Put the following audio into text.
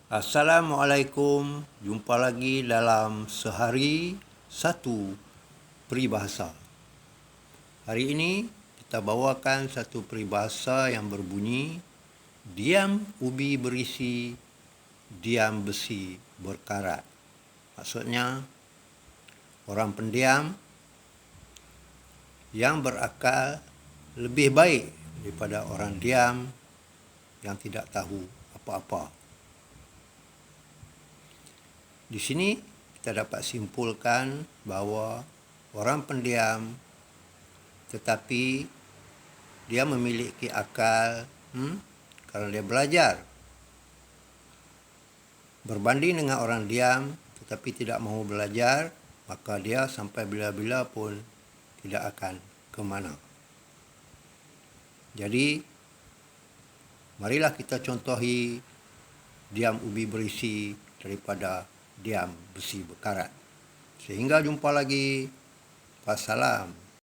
Assalamualaikum, jumpa lagi dalam sehari satu peribahasa. Hari ini kita bawakan satu peribahasa yang berbunyi, diam ubi berisi, diam besi berkarat. Maksudnya, orang pendiam yang berakal lebih baik daripada orang diam yang tidak tahu apa-apa. Di sini kita dapat simpulkan bahawa orang pendiam tetapi dia memiliki akal kalau dia belajar. Berbanding dengan orang diam tetapi tidak mahu belajar, maka dia sampai bila-bila pun tidak akan ke mana. Jadi, marilah kita contohi diam ubi berisi daripada diam besi berkarat. Sehingga jumpa lagi. Wassalam.